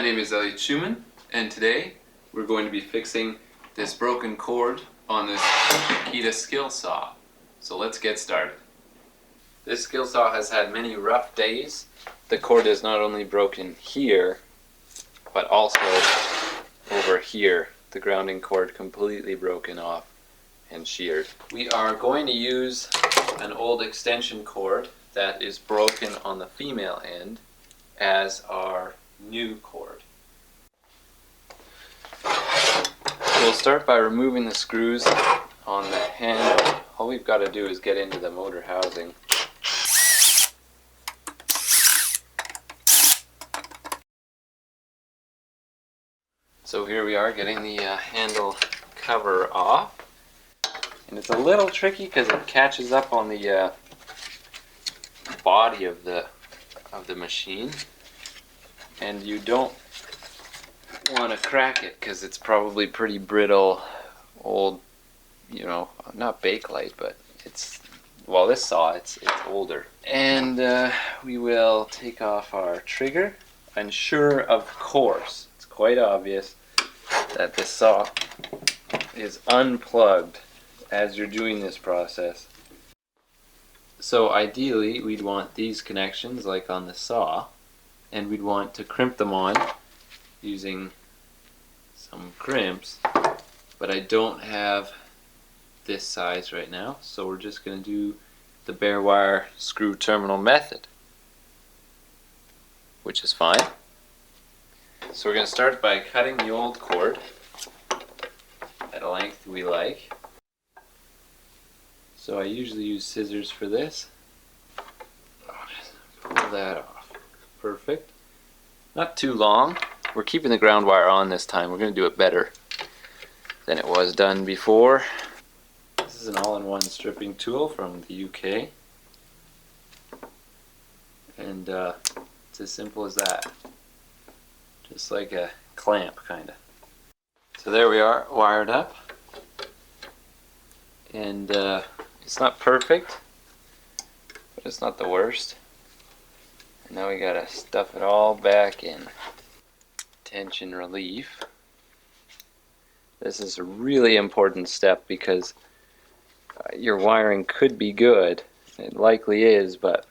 name is Schumann, and today we're going to be fixing this broken cord on this Makita skill saw. So let's get started. This skill saw has had many rough days. The cord is not only broken here, but also over here. The grounding cord completely broken off and sheared. We are going to use an old extension cord that is broken on the female end as our new cord. We'll start by removing the screws on the handle. All we've got to do is get into the motor housing. So here we are getting the handle cover off, and it's a little tricky because it catches up on the body of the machine, and you don't want to crack it because it's probably pretty brittle, old, you know, not Bakelite, but it's, well, this saw, it's older. And we will take off our trigger. And sure, of course, it's quite obvious that the saw is unplugged as you're doing this process. So ideally, we'd want these connections like on the saw, and we'd want to crimp them on using some crimps, but I don't have this size right now, so we're just going to do the bare wire screw terminal method, which is fine. So we're going to start by cutting the old cord at a length we like. So I usually use scissors for this. Just pull that off. Perfect. Not too long. We're keeping the ground wire on this time. We're going to do it better than it was done before. This is an all-in-one stripping tool from the UK. And it's as simple as that. Just like a clamp, kind of. So there we are, wired up. And it's not perfect, but it's not the worst. And now we gotta stuff it all back in. Tension relief. This is a really important step because your wiring could be good. It likely is, but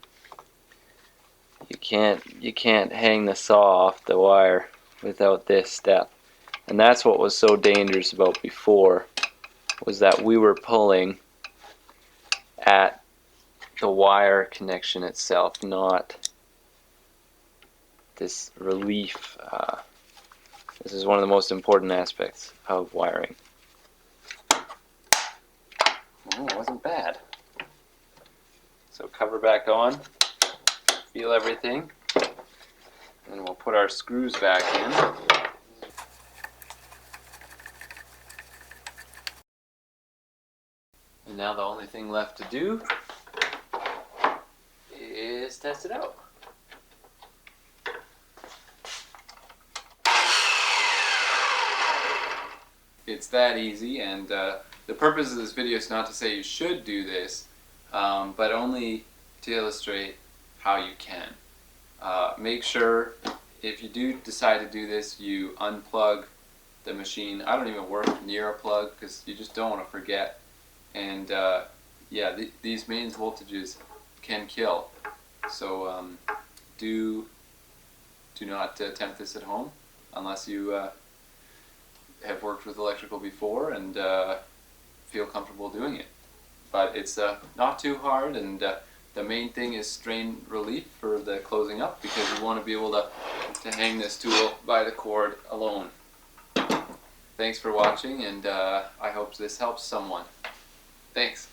you can't hang the saw off the wire without this step. And that's what was so dangerous about before, was that we were pulling at the wire connection itself, not this relief. This is one of the most important aspects of wiring. Oh, it wasn't bad. So cover back on, feel everything, and we'll put our screws back in. And now the only thing left to do is test it out. It's that easy, and the purpose of this video is not to say you should do this, but only to illustrate how you can. Make sure, if you do decide to do this, you unplug the machine. I don't even work near a plug because you just don't want to forget. And yeah, these mains voltages can kill. So do not attempt this at home unless you have worked with electrical before and feel comfortable doing it. But it's not too hard, and the main thing is strain relief for the closing up, because you want to be able to hang this tool by the cord alone. Thanks for watching, and I hope this helps someone. Thanks.